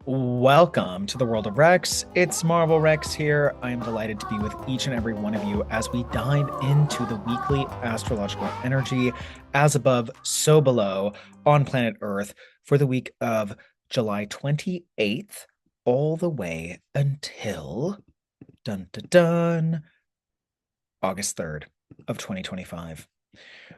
Welcome to the world of Rex. It's Marvel Rex here. I am delighted to be with each and every one of you as we dive into the weekly astrological energy as above, so below on planet Earth for the week of July 28th, all the way until dun dun dun August 3rd of 2025.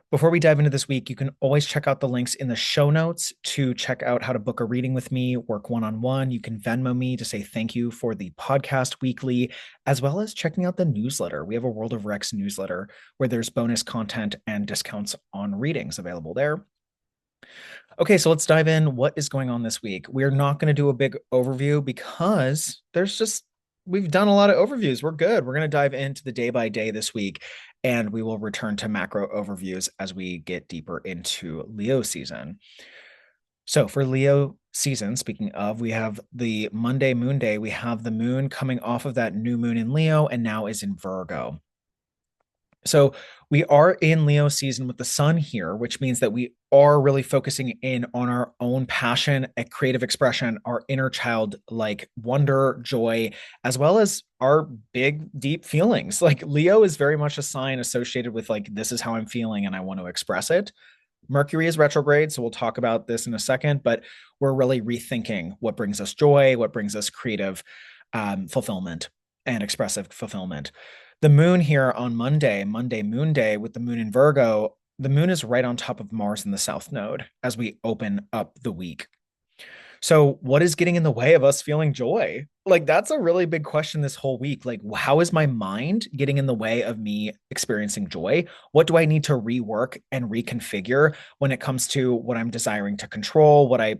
Before we dive into this week, you can always check out the links in the show notes to check out how to book a reading with me, work one-on-one. You can Venmo me to say thank you for the podcast weekly, as well as checking out the newsletter. We have a World of Rex newsletter where there's bonus content and discounts on readings available there. Okay, so let's dive in. What is going on this week? We're not going to do a big overview because we've done a lot of overviews. We're good. We're going to dive into the day by day this week, and we will return to macro overviews as we get deeper into Leo season. So for Leo season, speaking of, we have the Monday moon day. We have the moon coming off of that new moon in Leo and now is in Virgo. So we are in Leo season with the sun here, which means that we are really focusing in on our own passion, a creative expression, our inner child like wonder, joy, as well as our big, deep feelings. Like Leo is very much a sign associated with like, this is how I'm feeling and I want to express it. Mercury is retrograde, so we'll talk about this in a second, but we're really rethinking what brings us joy, what brings us creative fulfillment and expressive fulfillment. The moon here on Monday moon day with the moon in Virgo, the moon is right on top of Mars in the south node as we open up the week. So what is getting in the way of us feeling joy? Like that's a really big question this whole week. Like how is my mind getting in the way of me experiencing joy? What do I need to rework and reconfigure when it comes to what I'm desiring to control, what I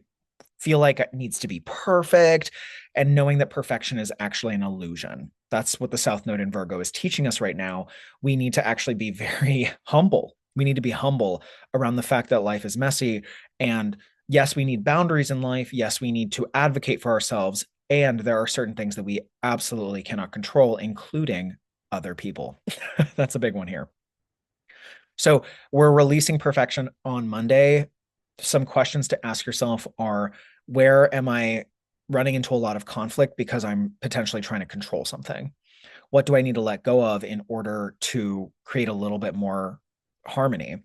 feel like it needs to be perfect, and knowing that perfection is actually an illusion. That's what the South Node in Virgo is teaching us right now. We need to actually be very humble. We need to be humble around the fact that life is messy. And yes, we need boundaries in life. Yes, we need to advocate for ourselves. And there are certain things that we absolutely cannot control, including other people. That's a big one here. So we're releasing perfection on Monday. Some questions to ask yourself are, where am I running into a lot of conflict because I'm potentially trying to control something? What do I need to let go of in order to create a little bit more harmony?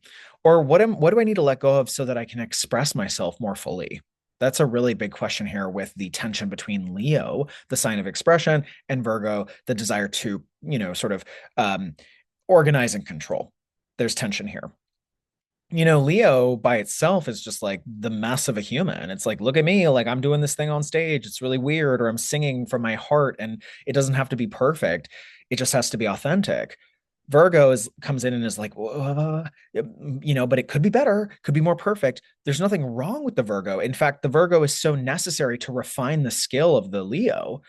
Or what do I need to let go of so that I can express myself more fully? That's a really big question here with the tension between Leo, the sign of expression, and Virgo, the desire to, sort of organize and control. There's tension here. Leo by itself is just like the mess of a human. It's like, look at me, like I'm doing this thing on stage. It's really weird, or I'm singing from my heart, and it doesn't have to be perfect. It just has to be authentic. Virgo comes in and is like, but it could be better, could be more perfect. There's nothing wrong with the Virgo. In fact, the Virgo is so necessary to refine the skill of the Leo.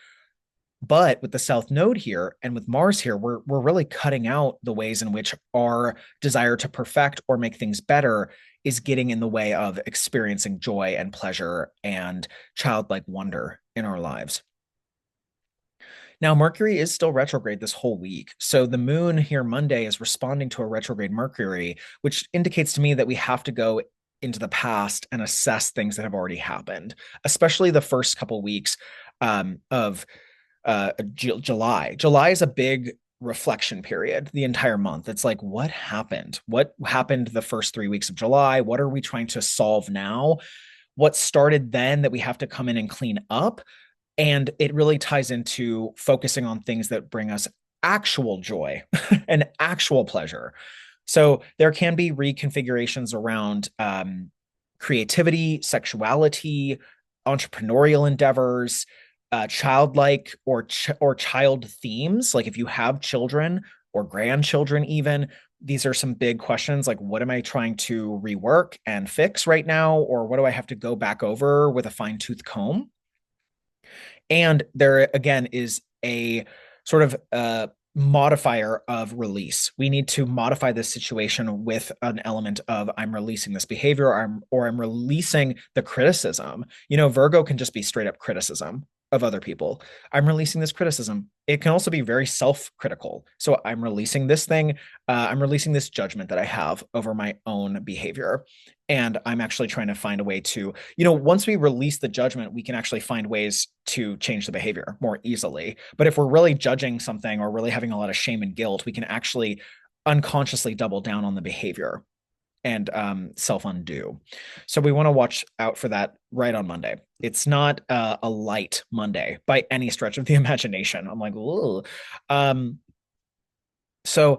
But with the South Node here and with Mars here, we're really cutting out the ways in which our desire to perfect or make things better is getting in the way of experiencing joy and pleasure and childlike wonder in our lives. Now, Mercury is still retrograde this whole week. So the moon here Monday is responding to a retrograde Mercury, which indicates to me that we have to go into the past and assess things that have already happened, especially the first couple weeks of July. July is a big reflection period, the entire month. It's like, what happened? What happened the first 3 weeks of July? What are we trying to solve now? What started then that we have to come in and clean up? And it really ties into focusing on things that bring us actual joy and actual pleasure. So there can be reconfigurations around creativity, sexuality, entrepreneurial endeavors, childlike or child themes. Like if you have children or grandchildren, even these are some big questions. Like, what am I trying to rework and fix right now? Or what do I have to go back over with a fine tooth comb? And there again is a sort of modifier of release. We need to modify this situation with an element of I'm releasing this behavior, or I'm releasing the criticism. Virgo can just be straight up criticism of other people. I'm releasing this criticism. It can also be very self-critical. So I'm releasing this thing. I'm releasing this judgment that I have over my own behavior. And I'm actually trying to find a way to, once we release the judgment, we can actually find ways to change the behavior more easily. But if we're really judging something or really having a lot of shame and guilt, we can actually unconsciously double down on the behavior and self undo. So we want to watch out for that right on Monday. It's not a light Monday by any stretch of the imagination. I'm like, ooh. So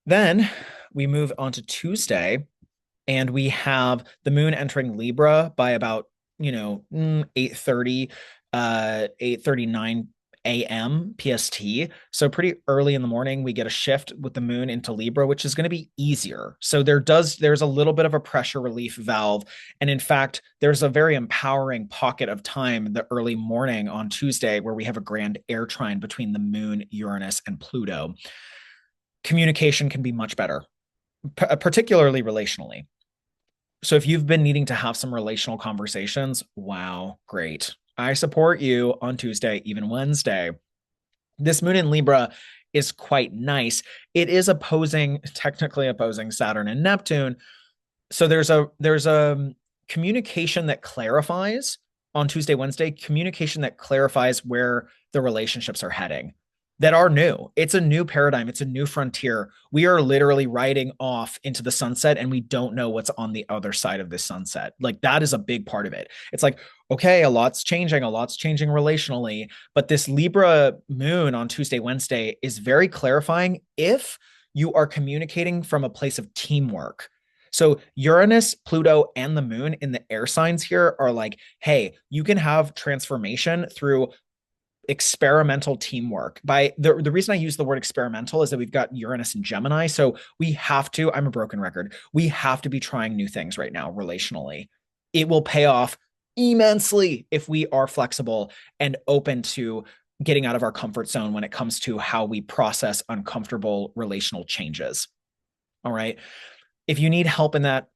then we move on to Tuesday, and we have the moon entering Libra by about 8:30 8:39 a.m. PST. So pretty early in the morning, we get a shift with the moon into Libra, which is going to be easier. So there's a little bit of a pressure relief valve. And in fact, there's a very empowering pocket of time, the early morning on Tuesday, where we have a grand air trine between the moon, Uranus, and Pluto. Communication can be much better, particularly relationally. So if you've been needing to have some relational conversations, wow, great. I support you on Tuesday, even Wednesday. This moon in Libra is quite nice. It is technically opposing Saturn and Neptune. So there's a communication that clarifies on Tuesday, Wednesday, communication that clarifies where the relationships are heading that are new. It's a new paradigm. It's a new frontier. We are literally riding off into the sunset, and we don't know what's on the other side of this sunset. Like, that is a big part of it. It's like, okay, a lot's changing relationally, but this Libra moon on Tuesday, Wednesday is very clarifying if you are communicating from a place of teamwork. So Uranus, Pluto, and the moon in the air signs here are like, hey, you can have transformation through experimental teamwork. By the reason I use the word experimental is that we've got Uranus and Gemini. So we have to, I'm a broken record, we have to be trying new things right now relationally. It will pay off immensely if we are flexible and open to getting out of our comfort zone when it comes to how we process uncomfortable relational changes. All right. If you need help in that,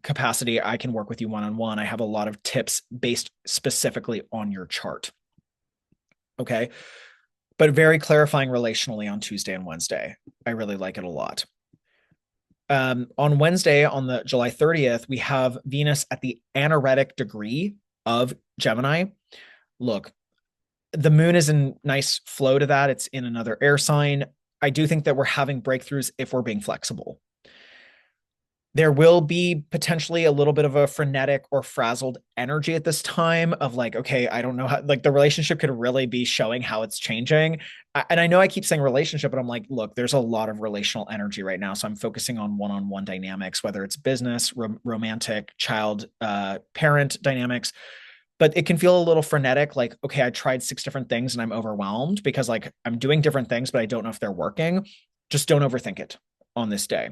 capacity, I can work with you one-on-one. I have a lot of tips based specifically on your chart. Okay. But very clarifying relationally on Tuesday and Wednesday. I really like it a lot. On Wednesday, on the July 30th, we have Venus at the anaretic degree of Gemini. Look, the moon is in nice flow to that. It's in another air sign. I do think that we're having breakthroughs if we're being flexible. There will be potentially a little bit of a frenetic or frazzled energy at this time of like, okay, I don't know how, like, the relationship could really be showing how it's changing. And I know I keep saying relationship, but I'm like, look, there's a lot of relational energy right now. So I'm focusing on one-on-one dynamics, whether it's business, romantic, child, parent dynamics. But it can feel a little frenetic, like, okay, I tried 6 different things and I'm overwhelmed because like I'm doing different things, but I don't know if they're working. Just don't overthink it on this day.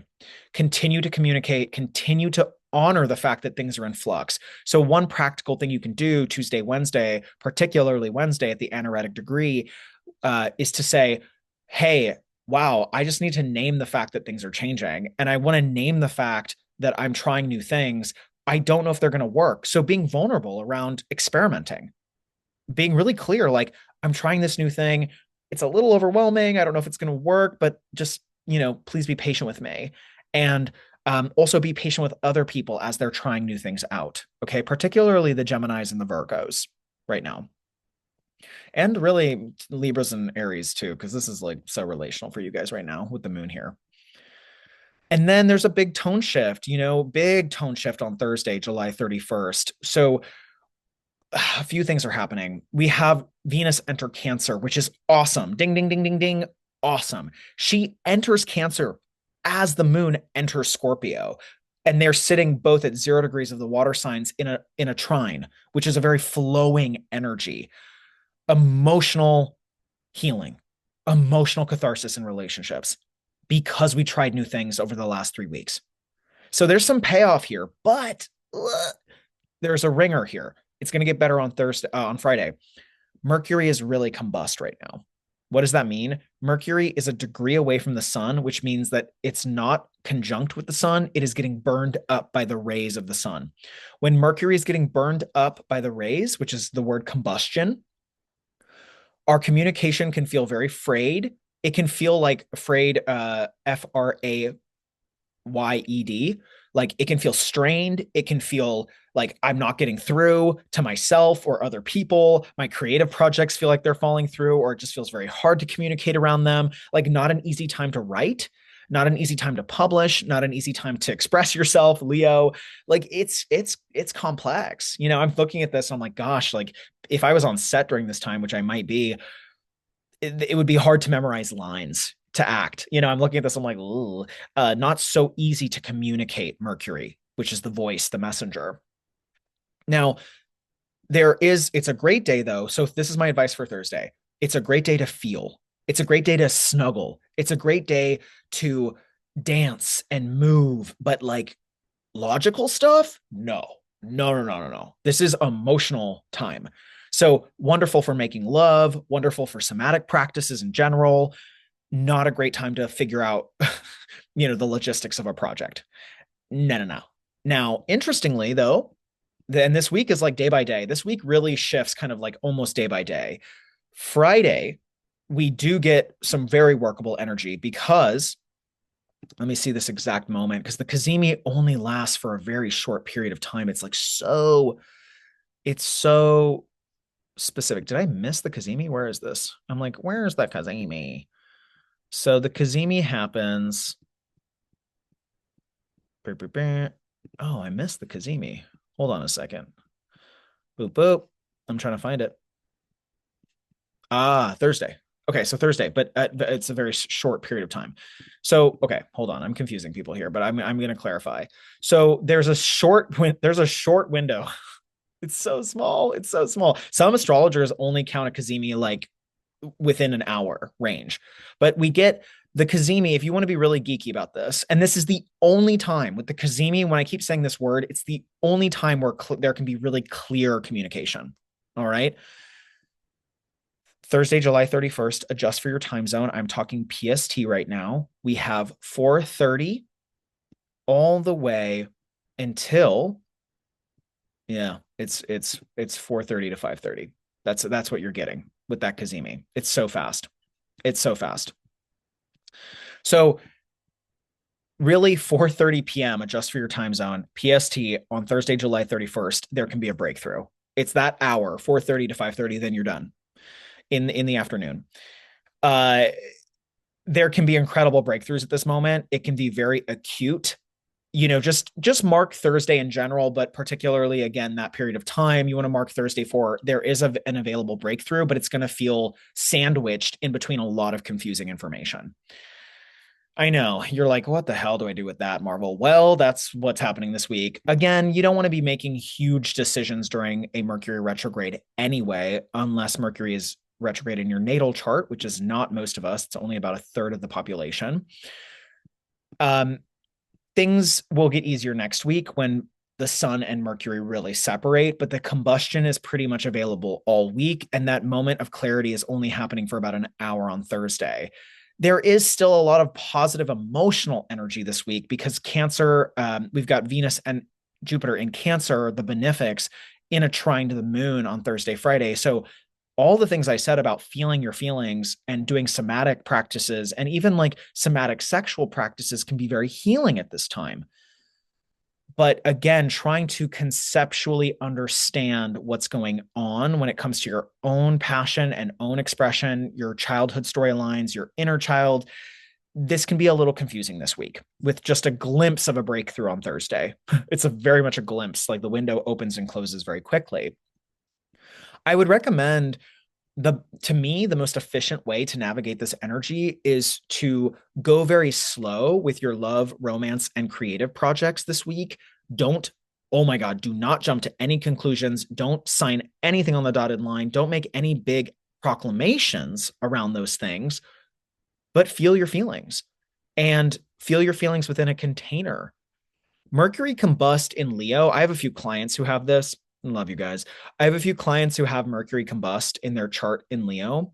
Continue to communicate, continue to honor the fact that things are in flux. So one practical thing you can do Tuesday, Wednesday, particularly Wednesday at the anaretic degree, is to say, hey, wow, I just need to name the fact that things are changing. And I want to name the fact that I'm trying new things. I don't know if they're going to work. So being vulnerable around experimenting, being really clear, like, I'm trying this new thing. It's a little overwhelming. I don't know if it's going to work, but just, please be patient with me. And also be patient with other people as they're trying new things out. Okay. Particularly the Geminis and the Virgos right now. And really Libras and Aries too, because this is like so relational for you guys right now with the moon here. And then there's a big tone shift, big tone shift on Thursday, July 31st. So a few things are happening. We have Venus enter Cancer, which is awesome. Ding, ding, ding, ding, ding. Awesome. She enters Cancer as the moon enters Scorpio. And they're sitting both at 0 degrees of the water signs in a trine, which is a very flowing energy. Emotional healing, emotional catharsis in relationships because we tried new things over the last 3 weeks. So there's some payoff here, but there's a ringer here. It's going to get better on Friday. Mercury is really combust right now. What does that mean? Mercury is a degree away from the sun, which means that it's not conjunct with the sun. It is getting burned up by the rays of the sun. When Mercury is getting burned up by the rays, which is the word combustion, Our communication can feel very frayed. It can feel like frayed, FRAYED. Like it can feel strained. It can feel like I'm not getting through to myself or other people. My creative projects feel like they're falling through, or it just feels very hard to communicate around them. Like not an easy time to write, not an easy time to publish, not an easy time to express yourself, Leo. Like it's complex. I'm looking at this, I'm like, gosh, like if I was on set during this time, which I might be, it would be hard to memorize lines to act. I'm looking at this, I'm like, ooh, not so easy to communicate Mercury, which is the voice, the messenger. Now, it's a great day though. So this is my advice for Thursday. It's a great day to feel. It's a great day to snuggle. It's a great day to dance and move, but like logical stuff, no. No, no, no, no, no. This is emotional time. So wonderful for making love, wonderful for somatic practices in general. Not a great time to figure out, the logistics of a project. No, no, no. Now, interestingly, though, and this week is like day by day. This week really shifts kind of like almost day by day. Friday, we do get some very workable energy because let me see this exact moment because the Kazemi only lasts for a very short period of time. It's so specific. Did I miss the Kazemi? Where is this? I'm like, where's that Kazemi? So the Kazemi happens. Oh, I missed the Kazemi. Hold on a second. Boop, boop. I'm trying to find it. Thursday. Okay, so Thursday, but it's a very short period of time. So, okay, hold on. I'm confusing people here, but I'm going to clarify. So there's a short window. It's so small. It's so small. Some astrologers only count a Kazemi like within an hour range, but we get the Kazemi, if you want to be really geeky about this, and this is the only time with the Kazemi, when I keep saying this word, it's the only time where there can be really clear communication. All right. Thursday, July 31st, adjust for your time zone. I'm talking PST right now. We have 4:30 all the way until, yeah, it's 4:30 to 5:30. That's what you're getting with that Kazemi. It's so fast. It's so fast. So really 4:30 p.m. adjust for your time zone, PST on Thursday, July 31st, there can be a breakthrough. It's that hour, 4:30 to 5:30, then you're done in the afternoon. There can be incredible breakthroughs at this moment. It can be very acute. Just mark Thursday in general, but particularly again, that period of time, you want to mark Thursday for there is an available breakthrough, but it's going to feel sandwiched in between a lot of confusing information. I know you're like, what the hell do I do with that, Marvel? Well, that's what's happening this week. Again, you don't want to be making huge decisions during a Mercury retrograde anyway, unless Mercury is retrograde in your natal chart, which is not most of us. It's only about a third of the population. Things will get easier next week when the sun and Mercury really separate, but the combustion is pretty much available all week. And that moment of clarity is only happening for about an hour on Thursday. There is still a lot of positive emotional energy this week because Cancer, we've got Venus and Jupiter in Cancer, the benefics, in a trine to the moon on Thursday, Friday. So all the things I said about feeling your feelings and doing somatic practices and even like somatic sexual practices can be very healing at this time. But again, trying to conceptually understand what's going on when it comes to your own passion and own expression, your childhood storylines, your inner child, this can be a little confusing this week with just a glimpse of a breakthrough on Thursday. It's very much a glimpse, like the window opens and closes very quickly. I would recommend to me, the most efficient way to navigate this energy is to go very slow with your love, romance, and creative projects this week. Oh my God, do not jump to any conclusions. Don't sign anything on the dotted line. Don't make any big proclamations around those things, but feel your feelings and feel your feelings within a container. Mercury combust in Leo. I have a few clients who have this. Love you guys. I have a few clients who have Mercury combust in their chart in Leo.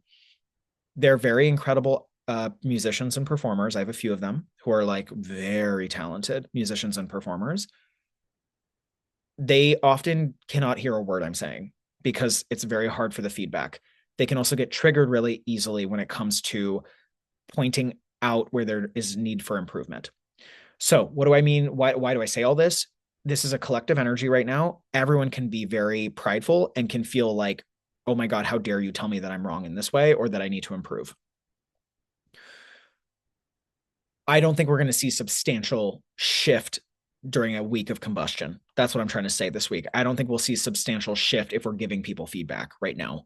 They're very incredible musicians and performers. I have a few of them who are like very talented musicians and performers. They often cannot hear a word I'm saying because it's very hard for the feedback. They can also get triggered really easily when it comes to pointing out where there is need for improvement. So, what do I mean? Why do I say all this? This is a collective energy right now. Everyone can be very prideful and can feel like, oh my God, how dare you tell me that I'm wrong in this way or that I need to improve. I don't think we're going to see substantial shift during a week of combustion. That's what I'm trying to say this week. I don't think we'll see substantial shift if we're giving people feedback right now.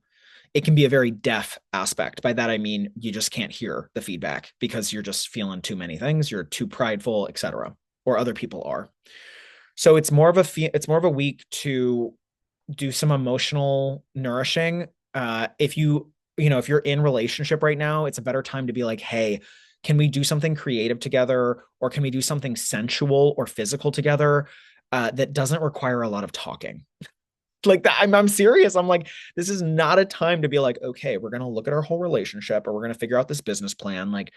It can be a very deaf aspect. By that I mean you just can't hear the feedback because you're just feeling too many things, you're too prideful, etc. Or other people are. So it's more of a week to do some emotional nourishing. If if you're in relationship right now, it's a better time to be like, hey, can we do something creative together, or can we do something sensual or physical together that doesn't require a lot of talking? Like that, I'm serious. I'm like, this is not a time to be like, okay, we're gonna look at our whole relationship, or we're gonna figure out this business plan. Like,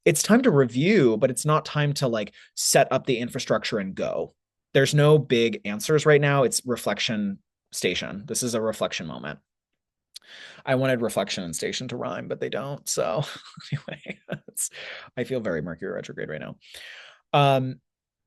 it's time to review, but it's not time to like set up the infrastructure and go. There's no big answers right now. It's reflection station. This is a reflection moment. I wanted reflection and station to rhyme, but they don't. So anyway, I feel very Mercury retrograde right now. Um,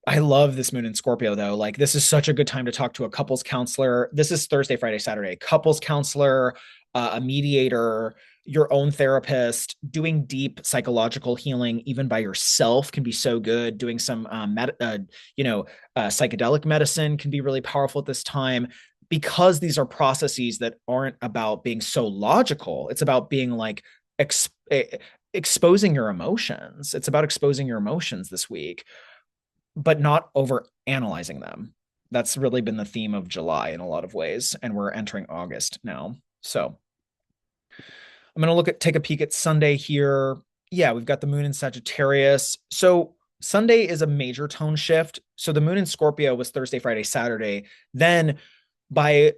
I love this moon in Scorpio though. Like, this is such a good time to talk to a couples counselor. This is Thursday, Friday, Saturday. Couples counselor, a mediator, your own therapist. Doing deep psychological healing, even by yourself, can be so good. Doing some, psychedelic medicine can be really powerful at this time, because these are processes that aren't about being so logical. It's about being like exposing your emotions. It's about exposing your emotions this week, but not over analyzing them. That's really been the theme of July in a lot of ways. And we're entering August now. So I'm going to take a peek at Sunday here. Yeah, we've got the moon in Sagittarius. So Sunday is a major tone shift. So the moon in Scorpio was Thursday, Friday, Saturday. Then by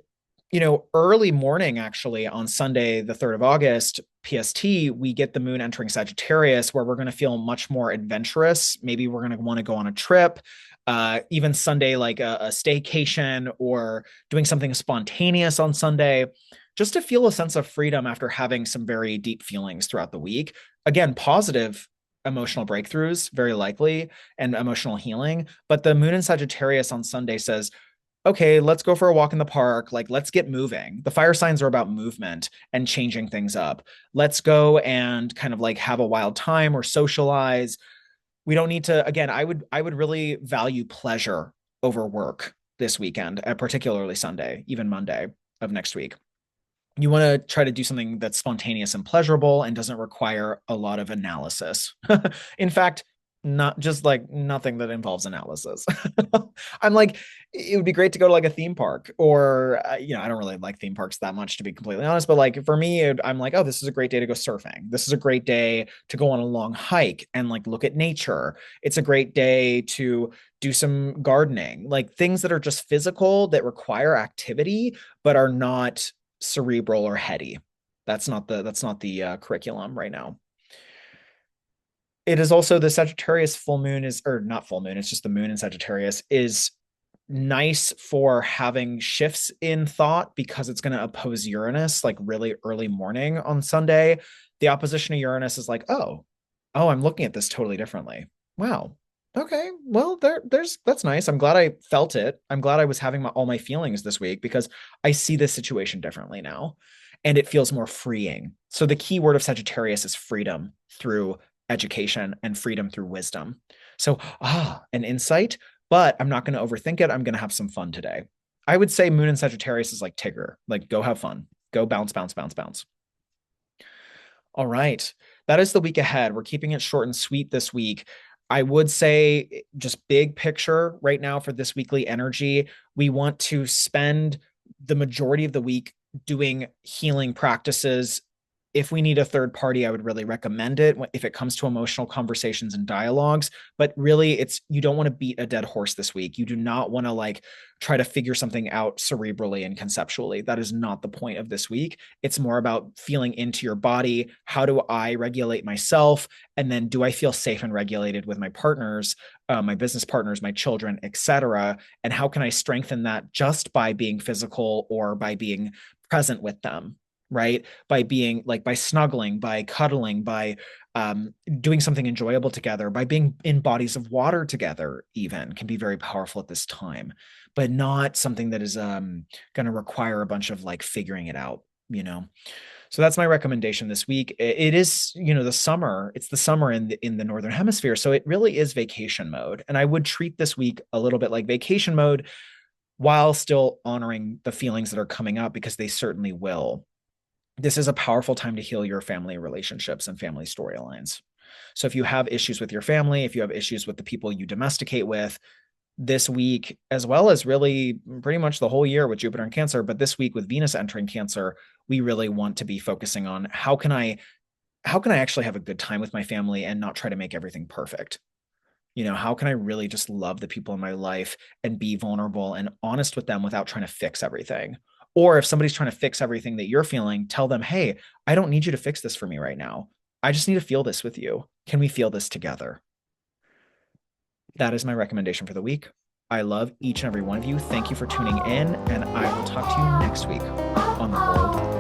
early morning, actually, on Sunday, the 3rd of August, PST, we get the moon entering Sagittarius, where we're going to feel much more adventurous. Maybe we're going to want to go on a trip, even Sunday, like a staycation, or doing something spontaneous on Sunday, just to feel a sense of freedom after having some very deep feelings throughout the week. Again, positive emotional breakthroughs, very likely, and emotional healing. But the moon in Sagittarius on Sunday says, okay, let's go for a walk in the park. Like, let's get moving. The fire signs are about movement and changing things up. Let's go and kind of like have a wild time or socialize. We don't need to, again, I would really value pleasure over work this weekend, particularly Sunday, even Monday of next week. You want to try to do something that's spontaneous and pleasurable and doesn't require a lot of analysis. In fact, not just like nothing that involves analysis. I'm like, it would be great to go to like a theme park, or I don't really like theme parks that much, to be completely honest, but like for me, I'm like, oh, this is a great day to go surfing. This is a great day to go on a long hike and like look at nature. It's a great day to do some gardening, like things that are just physical, that require activity but are not cerebral or heady. That's not the curriculum right now. It is also the Sagittarius full moon is, or not full moon, it's just the moon in Sagittarius is nice for having shifts in thought, because it's going to oppose Uranus like really early morning on Sunday. The opposition of Uranus is like, oh, I'm looking at this totally differently. Wow. Okay. Well, that's nice. I'm glad I felt it. I'm glad I was having all my feelings this week, because I see this situation differently now, and it feels more freeing. So the key word of Sagittarius is freedom through education and freedom through wisdom. So, an insight, but I'm not going to overthink it. I'm going to have some fun today. I would say moon in Sagittarius is like Tigger, like go have fun, go bounce, bounce, bounce, bounce. All right. That is the week ahead. We're keeping it short and sweet this week. I would say, just big picture right now for this weekly energy, we want to spend the majority of the week doing healing practices. If we need a third party, I would really recommend it if it comes to emotional conversations and dialogues. But really, you don't want to beat a dead horse this week. You do not want to like try to figure something out cerebrally and conceptually. That is not the point of this week. It's more about feeling into your body. How do I regulate myself? And then, do I feel safe and regulated with my partners, my business partners, my children, etc.? And how can I strengthen that just by being physical or by being present with them? right? By being like, by snuggling, by cuddling, by doing something enjoyable together, by being in bodies of water together, even can be very powerful at this time, but not something that is going to require a bunch of like figuring it out, you know? So that's my recommendation this week. It is, the summer. It's the summer in the northern hemisphere, so it really is vacation mode. And I would treat this week a little bit like vacation mode while still honoring the feelings that are coming up because they certainly will. This is a powerful time to heal your family relationships and family storylines. So if you have issues with your family, if you have issues with the people you domesticate with, this week, as well as really pretty much the whole year with Jupiter in Cancer, but this week with Venus entering Cancer, we really want to be focusing on how can I actually have a good time with my family and not try to make everything perfect? How can I really just love the people in my life and be vulnerable and honest with them without trying to fix everything? Or if somebody's trying to fix everything that you're feeling, tell them, hey, I don't need you to fix this for me right now. I just need to feel this with you. Can we feel this together? That is my recommendation for the week. I love each and every one of you. Thank you for tuning in, and I will talk to you next week on the World